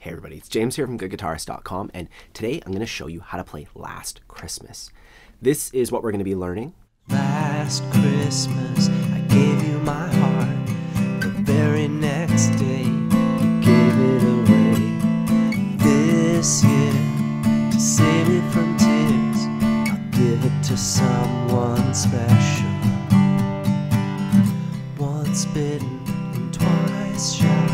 Hey everybody, it's James here from GoodGuitarist.com, and today I'm going to show you how to play Last Christmas. This is what we're going to be learning. Last Christmas, I gave you my heart. The very next day, you gave it away. This year, to save it from tears, I'll give it to someone special. Once bitten and twice shy.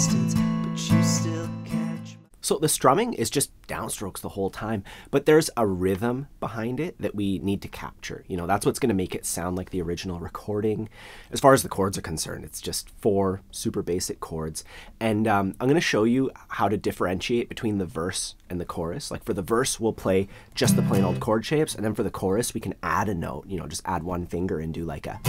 But you still catch. So the strumming is just downstrokes the whole time, but there's a rhythm behind it that we need to capture. You know, that's what's going to make it sound like the original recording. As far as the chords are concerned, it's just 4 super basic chords. And I'm going to show you how to differentiate between the verse and the chorus. Like for the verse, we'll play just the plain old chord shapes. And then for the chorus, we can add a note, you know, just add one finger and do like a.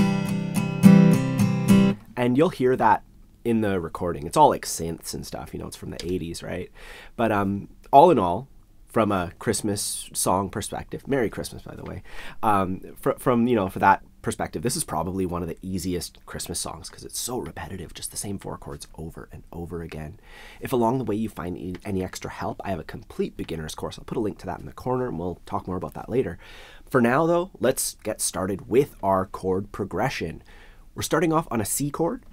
And you'll hear that in the recording. It's all like synths and stuff, you know, it's from the 80s, right? But all in all, from a Christmas song perspective, Merry Christmas, by the way, from you know, for that perspective, this is probably one of the easiest Christmas songs because it's so repetitive, just the same 4 chords over and over again. If along the way you find any extra help, I have a complete beginner's course. I'll put a link to that in the corner and we'll talk more about that later. For now though, let's get started with our chord progression. We're starting off on a C chord.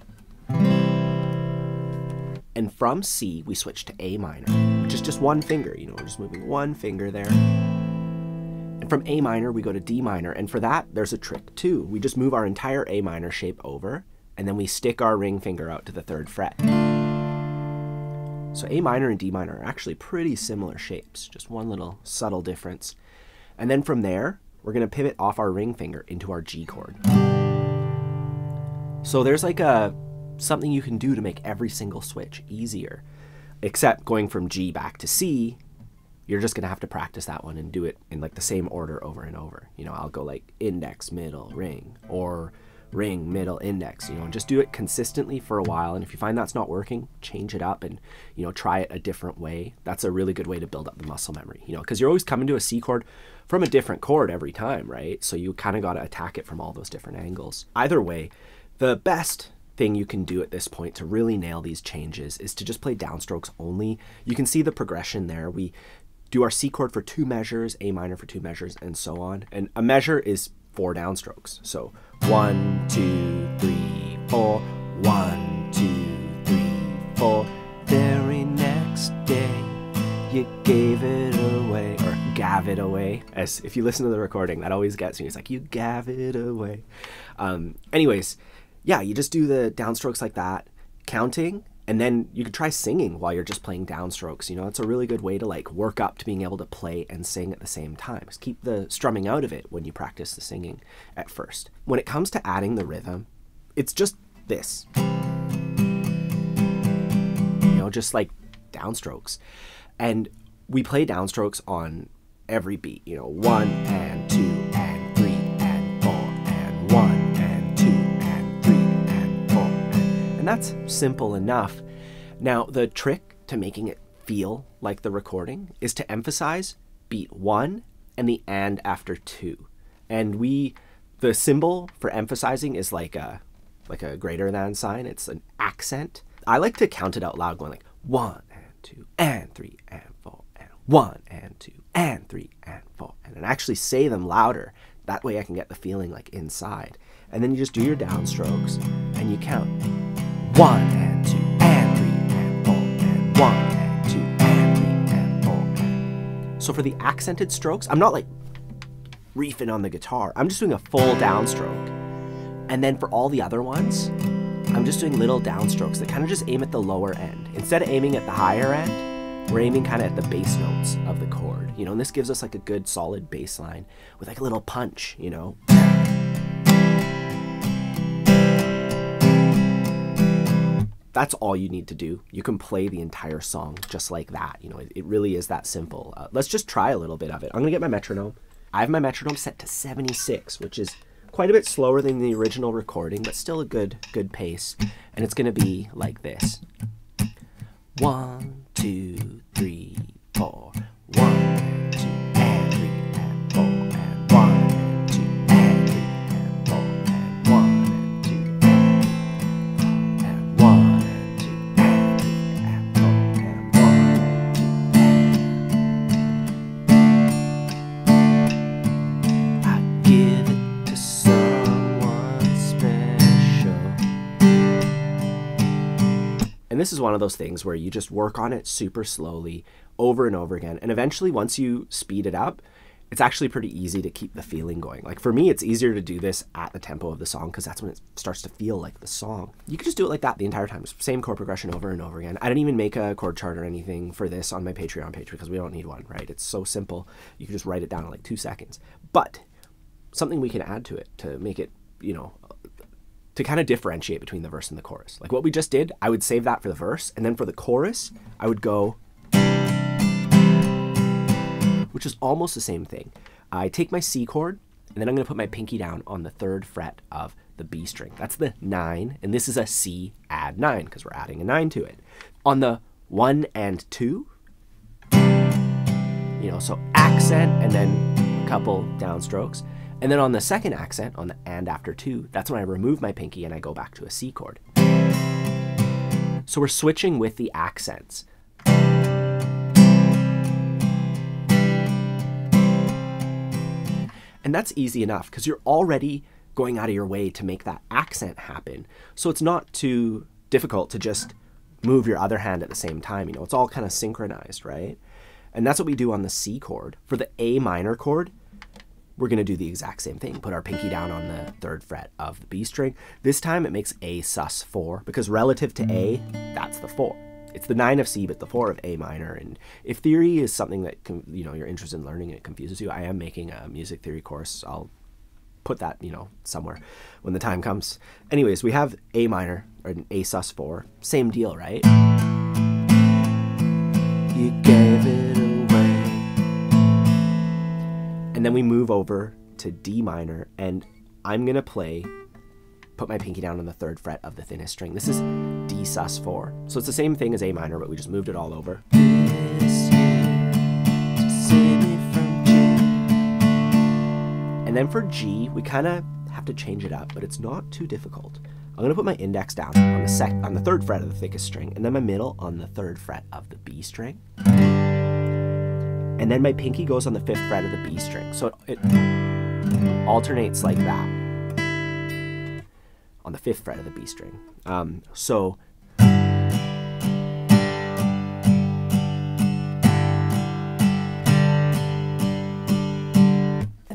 And from C, we switch to A minor, which is just one finger, you know, we're just moving one finger there. And from A minor, we go to D minor. And for that, there's a trick too. We just move our entire A minor shape over, and then we stick our ring finger out to the 3rd fret. So A minor and D minor are actually pretty similar shapes, just one little subtle difference. And then from there, we're going to pivot off our ring finger into our G chord. So there's like something you can do to make every single switch easier. Except going from G back to C, you're just gonna have to practice that one and do it in like the same order over and over. You know, I'll go like index, middle, ring, or ring, middle, index, you know, and just do it consistently for a while. And if you find that's not working, change it up and, you know, try it a different way. That's a really good way to build up the muscle memory, you know, because you're always coming to a C chord from a different chord every time, right? So you kind of got to attack it from all those different angles. Either way, the best thing you can do at this point to really nail these changes is to just play downstrokes only. You can see the progression there. We do our C chord for 2 measures, A minor for 2 measures, and so on. And a measure is 4 downstrokes. So 1, 2, 3, 4. 1, 2, 3, 4. Very next day, you gave it away, or gav it away. As if you listen to the recording, that always gets me. It's like, you gav it away. Anyways, yeah, you just do the downstrokes like that, counting, and then you could try singing while you're just playing downstrokes. You know, it's a really good way to like work up to being able to play and sing at the same time. Just keep the strumming out of it when you practice the singing at first. When it comes to adding the rhythm, it's just this. You know, just like downstrokes. And we play downstrokes on every beat, you know, 1 and 2 and 3 and 4 and 1. And that's simple enough. Now, the trick to making it feel like the recording is to emphasize beat 1 and the and after 2. And the symbol for emphasizing is like a greater than sign. It's an accent. I like to count it out loud, going like 1 and 2 and 3 and 4 and 1 and 2 and 3 and 4, and then actually say them louder. That way I can get the feeling like inside. And then you just do your downstrokes and you count 1 and 2 and 3 and 4 and 1 and 2 and 3 and 4. So for the accented strokes, I'm not like reefing on the guitar. I'm just doing a full downstroke. And then for all the other ones, I'm just doing little downstrokes that kind of just aim at the lower end. Instead of aiming at the higher end, we're aiming kind of at the bass notes of the chord. You know, and this gives us like a good solid bass line with like a little punch, you know. That's all you need to do. You can play the entire song just like that. You know, it really is that simple. Let's just try a little bit of it. I'm gonna get my metronome. I have my metronome set to 76, which is quite a bit slower than the original recording, but still a good pace. And it's gonna be like this. 1, 2, 3, 4. 1 and 2 and 3 and 4 and 1 and 2 and 3 and 4 and 1 and 2 and 3 and 1 and 2 and 3 And this is one of those things where you just work on it super slowly over and over again. And eventually, once you speed it up, it's actually pretty easy to keep the feeling going. Like for me, it's easier to do this at the tempo of the song because that's when it starts to feel like the song. You can just do it like that the entire time. Same chord progression over and over again. I didn't even make a chord chart or anything for this on my Patreon page because we don't need one, right? It's so simple. You can just write it down in like 2 seconds. But something we can add to it to make it, you know, to kind of differentiate between the verse and the chorus. Like what we just did, I would save that for the verse. And then for the chorus, I would go, which is almost the same thing. I take my C chord, and then I'm going to put my pinky down on the 3rd fret of the B string. That's the 9, and this is a C add 9 because we're adding a 9 to it. On the 1 and 2, you know, so accent and then a couple downstrokes. And then on the 2nd accent, on the and after 2, that's when I remove my pinky and I go back to a C chord. So we're switching with the accents. And that's easy enough because you're already going out of your way to make that accent happen. So it's not too difficult to just move your other hand at the same time. You know, it's all kind of synchronized, right? And that's what we do on the C chord. For the A minor chord, we're going to do the exact same thing. Put our pinky down on the 3rd fret of the B string. This time it makes A sus 4 because relative to A, that's the 4. It's the 9 of C, but the 4 of A minor. And if theory is something that you know you're interested in learning and it confuses you, I am making a music theory course. I'll put that, you know, somewhere when the time comes. Anyways, we have A minor or an A sus 4. Same deal, right? You gave it away. And then we move over to D minor, and I'm gonna put my pinky down on the 3rd fret of the thinnest string. This is D sus 4. So it's the same thing as A minor, but we just moved it all over. And then for G, we kind of have to change it up, but it's not too difficult. I'm gonna put my index down on the 3rd fret of the thickest string, and then my middle on the 3rd fret of the B string. And then my pinky goes on the 5th fret of the B string. So it alternates like that on the 5th fret of the B string. And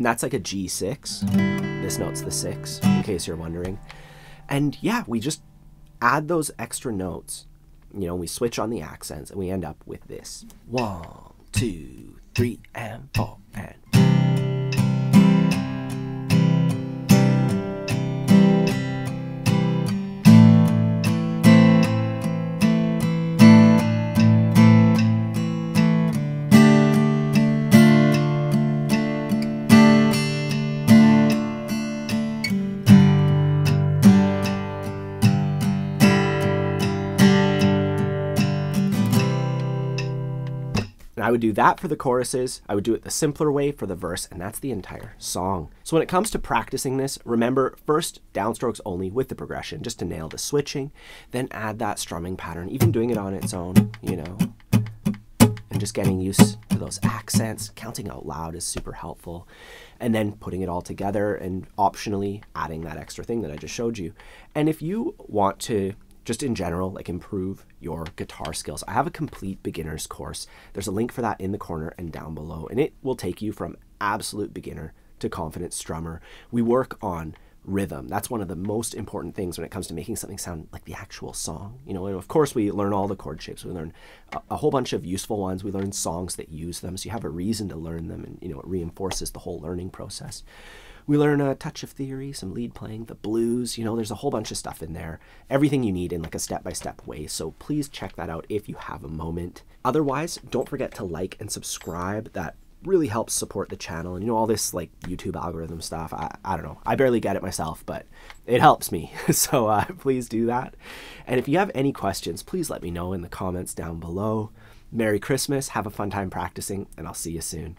that's like a G6. This note's the 6, in case you're wondering. And yeah, we just add those extra notes. You know, we switch on the accents, and we end up with this. 1, 2, 3, and 4, and... I would do that for the choruses. I would do it the simpler way for the verse, and that's the entire song. So when it comes to practicing this, remember, first downstrokes only with the progression, just to nail the switching, then add that strumming pattern, even doing it on its own, you know, and just getting used to those accents. Counting out loud is super helpful, and then putting it all together and optionally adding that extra thing that I just showed you. And if you want to just in general, like improve your guitar skills, I have a complete beginner's course. There's a link for that in the corner and down below, and it will take you from absolute beginner to confident strummer. We work on rhythm. That's one of the most important things when it comes to making something sound like the actual song. You know, and of course we learn all the chord shapes. We learn a whole bunch of useful ones. We learn songs that use them, so you have a reason to learn them, and you know, it reinforces the whole learning process. We learn a touch of theory, some lead playing, the blues, you know, there's a whole bunch of stuff in there. Everything you need in like a step-by-step way, so please check that out if you have a moment. Otherwise, don't forget to like and subscribe. That really helps support the channel. And you know, all this like YouTube algorithm stuff, I don't know. I barely get it myself, but it helps me. So please do that. And if you have any questions, please let me know in the comments down below. Merry Christmas, have a fun time practicing, and I'll see you soon.